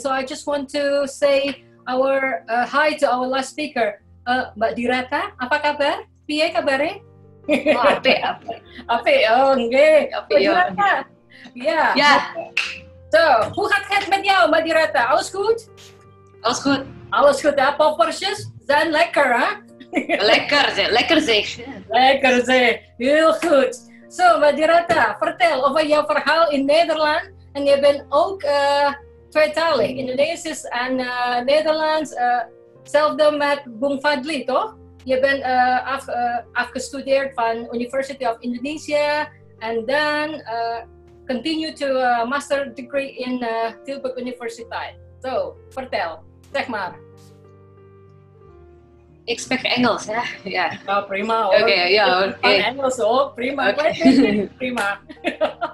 So I just want to say our hi to our last speaker, Mbak Dirata. Apa kabar? Piye kabare? Oh, apik. Oh, okay. Mbak Ja. Dirata. Yeah. Ja, So, hoe gaat het met jou, Mbak Dirata? Alles goed? alles goed. Alles goed, hè? Poppersjes zijn lekker, hè? Lekker zeg, lekker zeg. Lekker zeg, heel goed. Zo, Mbak Dirata, vertel over jouw verhaal in Nederland. En je bent ook tweetalig, Indonesisch en Nederlands. Hetzelfde met Bung Fadli, toch? Je bent afgestudeerd van University of Indonesia. En dan continue to master degree in Tilburg Universiteit. Zo, vertel, zeg maar. Ik spreek Engels, hè? Ja. Oh, prima hoor. Oké, ja, oké. Engels hoor, prima. Okay. Prima.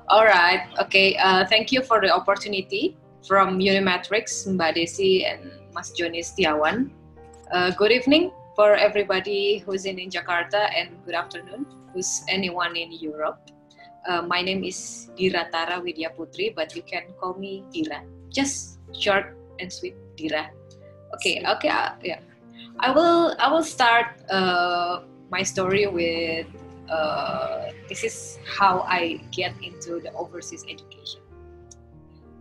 Alright, okay. Thank you for the opportunity from UNIMATRIX, Mbak Desi and Mas Joni Setiawan. Good evening for everybody who's in Jakarta, and good afternoon who's anyone in Europe. My name is Diratara Widya Putri, but you can call me Dira. Just short and sweet, Dira. Okay, yeah. I will start my story with this is how I get into the overseas education.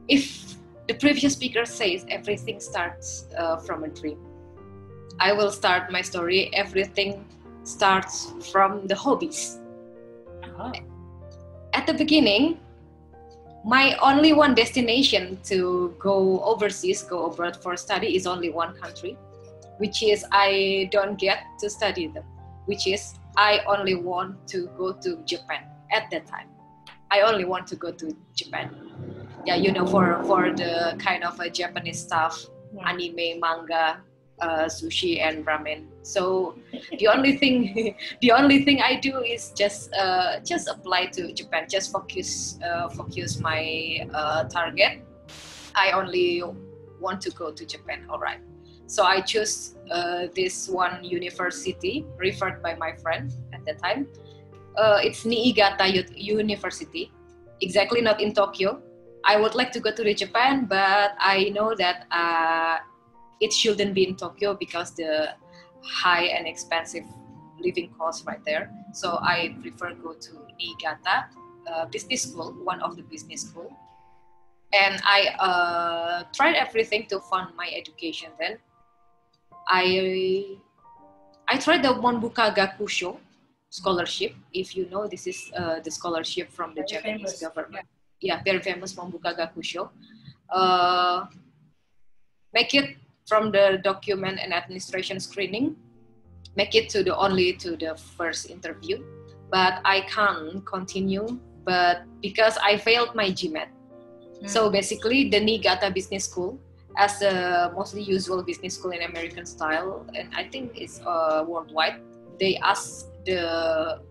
If the previous speaker says everything starts from a dream, I will start my story. Everything starts from the hobbies. Uh-huh. At the beginning, my only one destination to go overseas, go abroad for study is only one country, which is I don't get to study them, which is I only want to go to Japan at that time. I only want to go to Japan. Yeah, you know, for the kind of Japanese stuff, anime, manga, sushi and ramen. So the only thing I do is just apply to Japan. Just focus my target. I only want to go to Japan. All right. So I chose this one university referred by my friend at that time. It's Niigata University. Exactly, not in Tokyo. I would like to go to the Japan, but I know that it shouldn't be in Tokyo because the high and expensive living costs right there. So I prefer go to Niigata business school, one of the business school. And I tried everything to fund my education. Then I tried the Monbuka Gakusho scholarship. If you know, this is the scholarship from the Japanese government. Yeah, very famous Monbuka Gakusho. Make it from the document and administration screening, make it to the first interview, but I can't continue. But because I failed my GMAT, so basically the Niigata Business School, as the mostly usual business school in American style, and I think it's worldwide, they ask the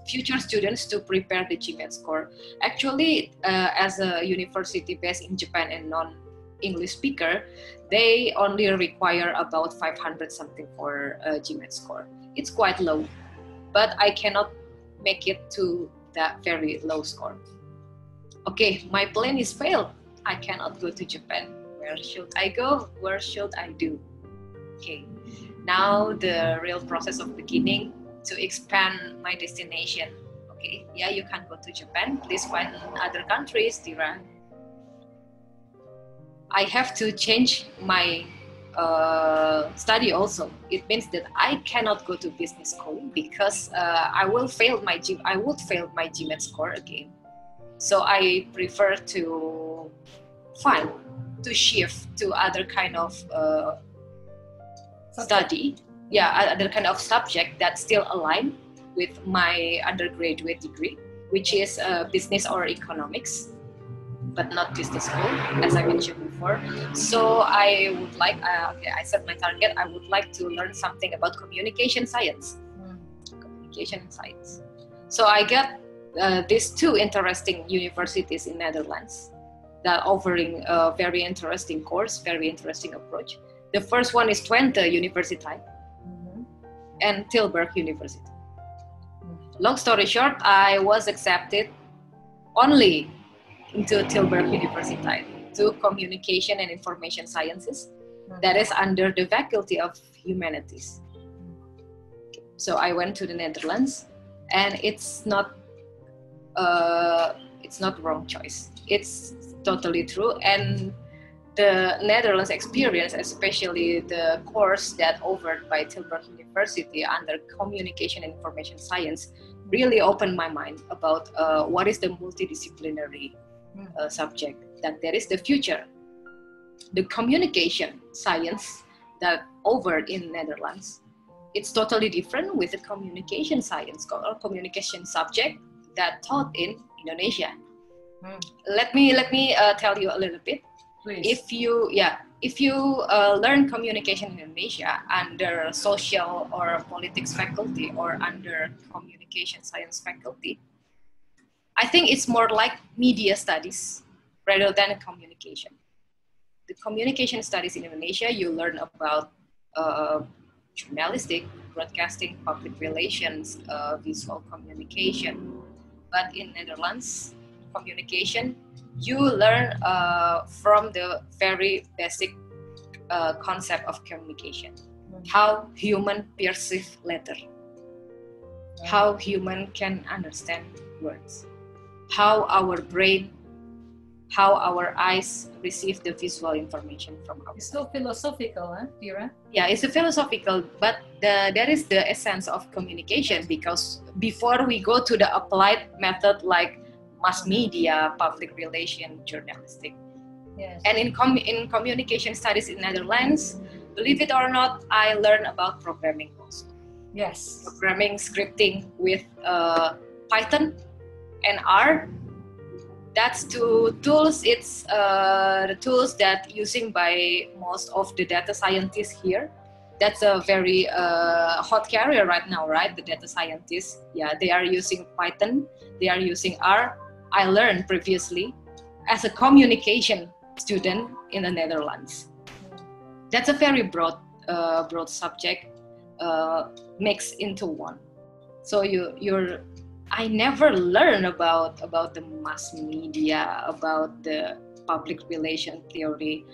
future students to prepare the GMAT score. Actually, as a university based in Japan and non-English speaker, they only require about 500 something for a GMAT score. It's quite low, but I cannot make it to that very low score. Okay, my plan is failed. I cannot go to Japan. Where should I go? What should I do? Okay, now the real process of beginning to expand my destination. Okay, yeah, you can go to Japan. Please find other countries, Tira. I have to change my study also. It means that I cannot go to business school because I would fail my GMAT score again. So I prefer to shift to other kind of study. Yeah, other kind of subject that still align with my undergraduate degree, which is business or economics, but not business school, as I mentioned before. So I would like, I set my target, I would like to learn something about communication science. Communication science. So I got these two interesting universities in Netherlands that offering a very interesting course, very interesting approach. The first one is Twente Universiteit and Tilburg University. Long story short, I was accepted only into Tilburg Universiteit. to Communication and Information Sciences. That is under the Faculty of Humanities. So I went to the Netherlands, and it's not wrong choice. It's totally true. And the Netherlands experience, especially the course that offered by Tilburg University under Communication and Information Science, really opened my mind about what is the multidisciplinary subject, that there is the future. The communication science that offered in Netherlands, it's totally different with the communication science or communication subject that taught in Indonesia. Let me tell you a little bit. Please. If you learn communication in Indonesia under social or politics faculty or under communication science faculty, I think it's more like media studies rather than communication. The communication studies in Indonesia, you learn about journalistic, broadcasting, public relations, visual communication. But in Netherlands, communication, you learn from the very basic concept of communication. How human perceive letter, how human can understand words, how our brain, how our eyes receive the visual information from our. It's so philosophical, huh, Tira? Yeah, it's a philosophical, but that is the essence of communication, because before we go to the applied method like mass media, public relation, journalistic. Yes. And in communication studies in Netherlands, believe it or not, I learned about programming also. Yes. Programming, scripting with Python and R. That's two tools. It's the tools that using by most of the data scientists here. That's a very hot career right now, right? The data scientists, yeah, they are using Python, they are using R. I learned previously as a communication student in the Netherlands. That's a very broad subject mixed into one. So I never learned about the mass media, about the public relation theory.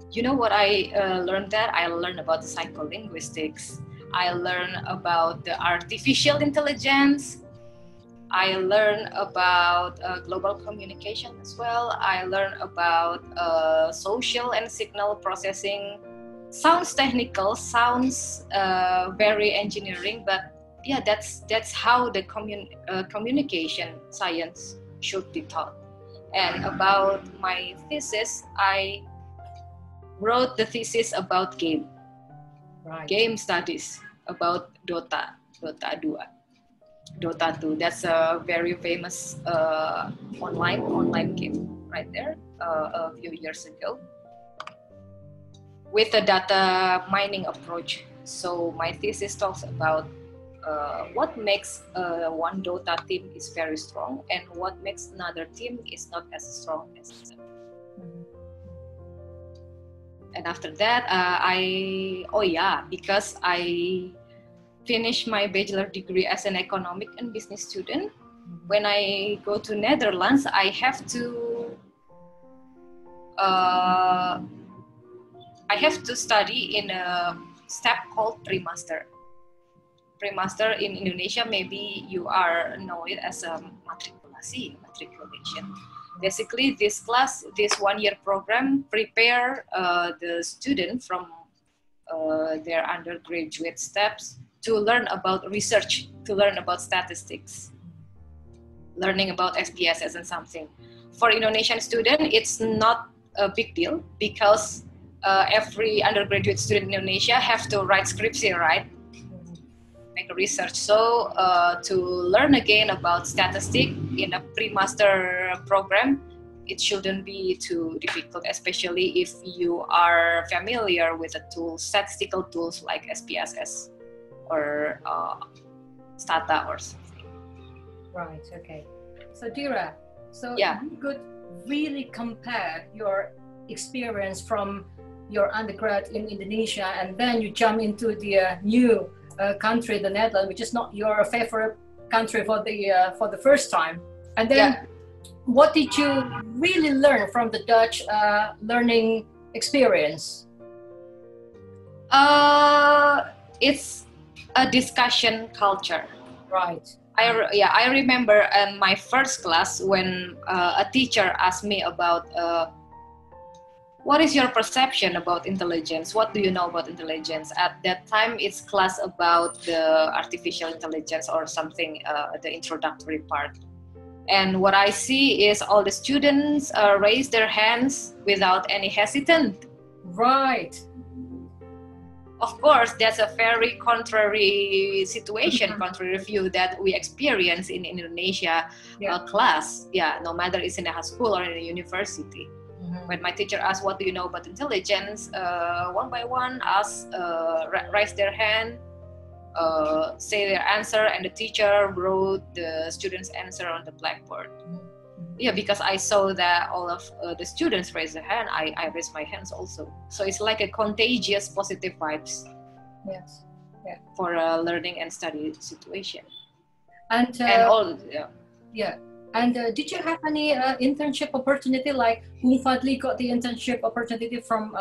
You know what I learned there? I learned about the psycholinguistics. I learned about the artificial intelligence. I learned about global communication as well. I learned about social and signal processing. Sounds technical, sounds very engineering, but yeah, that's how the communication science should be taught. And about my thesis, I wrote the thesis about game studies, about Dota 2. That's a very famous online game right there a few years ago with a data mining approach. So my thesis talks about what makes one Dota team is very strong and what makes another team is not as strong as them. And after that, because I finished my bachelor degree as an economic and business student, when I go to Netherlands, I have to study in a step called pre-master. Pre-master in Indonesia, maybe you know it as a matriculation. Basically, this 1-year program prepare the student from their undergraduate steps to learn about research, to learn about statistics, learning about SPSS and something. For Indonesian student, it's not a big deal because every undergraduate student in Indonesia have to write scriptsy, right? Make a research. So to learn again about statistics in a pre-master program, it shouldn't be too difficult, especially if you are familiar with the tools, statistical tools like SPSS or Stata or something. Right, okay. So Dira, yeah, you could really compare your experience from your undergrad in Indonesia and then you jump into the new country, the Netherlands, which is not your favorite country for the first time. And then what did you really learn from the Dutch learning experience? It's a discussion culture. Right. I remember in my first class when a teacher asked me about what is your perception about intelligence? What do you know about intelligence? At that time, it's class about the artificial intelligence or something, the introductory part. And what I see is all the students raise their hands without any hesitant. Right. Of course, that's a very contrary situation, contrary view that we experience in Indonesia class. Yeah, no matter it's in a school or in a university. When my teacher asked, what do you know about intelligence? One by one, raise their hand, say their answer, and the teacher wrote the student's answer on the blackboard. Yeah, because I saw that all of the students raise their hand, I raised my hands also. So it's like a contagious positive vibes. Yes. Yeah. For a learning and study situation. And all, yeah. And did you have any internship opportunity? Like Fadli got the internship opportunity from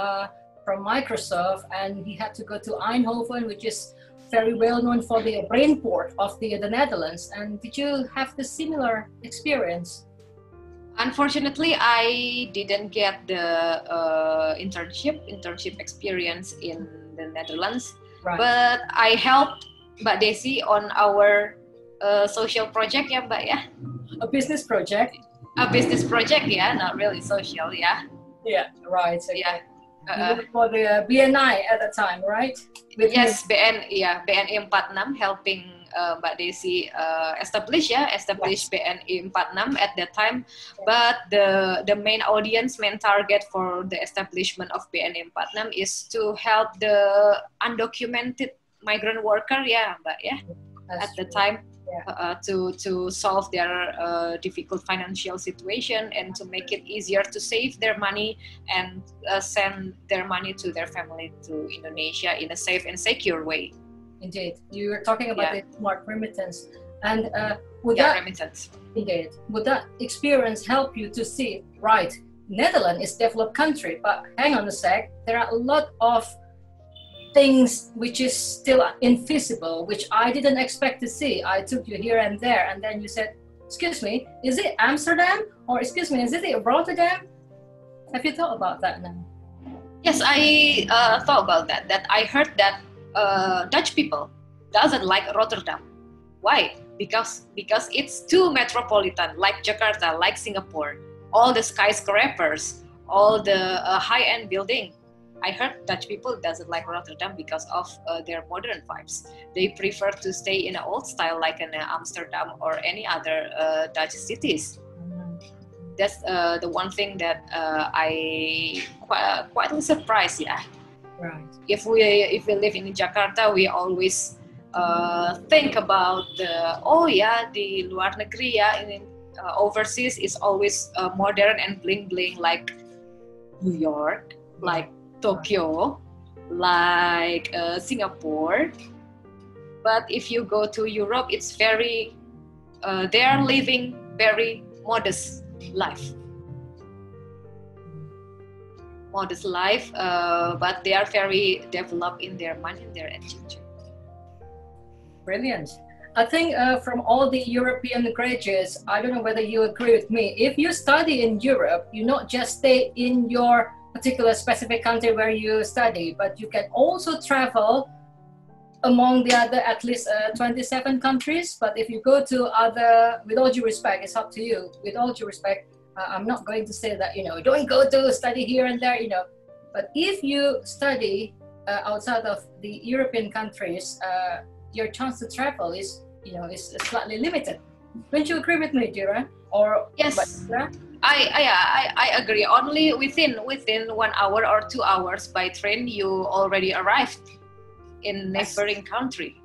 Microsoft, and he had to go to Eindhoven, which is very well known for the brain port of the Netherlands. And did you have the similar experience? Unfortunately, I didn't get the internship experience in the Netherlands, but I helped Mbak Desi on our social project, ya Mbak ya. A business project. A business project, yeah, not really social, yeah. Yeah, right. Okay. Yeah. For the BNI at the time, right? Yes, BNI 46 helping Mbak Desi establish BNI 46 at that time. But the main audience, main target for the establishment of BNI 46 is to help the undocumented migrant worker, yeah, Mbak, yeah, at the time. To solve their difficult financial situation and to make it easier to save their money and send their money to their family to Indonesia in a safe and secure way. Indeed, you were talking about the smart remittance, and would that experience help you to see, right, Netherlands is a developed country, but hang on a sec, there are a lot of things which is still invisible, which I didn't expect to see. I took you here and there, and then you said, excuse me, is it Amsterdam? Or excuse me, is it Rotterdam? Have you thought about that now? Yes, I thought about that. That I heard that Dutch people doesn't like Rotterdam. Why? Because it's too metropolitan, like Jakarta, like Singapore. All the skyscrapers, all the high-end building. I heard Dutch people doesn't like Rotterdam because of their modern vibes. They prefer to stay in an old style like in Amsterdam or any other Dutch cities. That's the one thing that I quite surprised. Yeah. Right. If we live in Jakarta, we always think about the luar negeri, in overseas is always modern and bling bling, like New York, like Tokyo, like Singapore. But if you go to Europe, it's very they are living very modest life, but they are very developed in their mind and their attitude. Brilliant. I think from all the European graduates, I don't know whether you agree with me, if you study in Europe, you not just stay in your particular specific country where you study, but you can also travel among the other at least 27 countries. But if you go to other, with all due respect, it's up to you. With all due respect, I'm not going to say that, don't go to study here and there, But if you study outside of the European countries, your chance to travel is, is slightly limited. Don't you agree with me, Jira? Or yes. I agree. Only within 1 hour or 2 hours by train, you already arrived in neighboring country.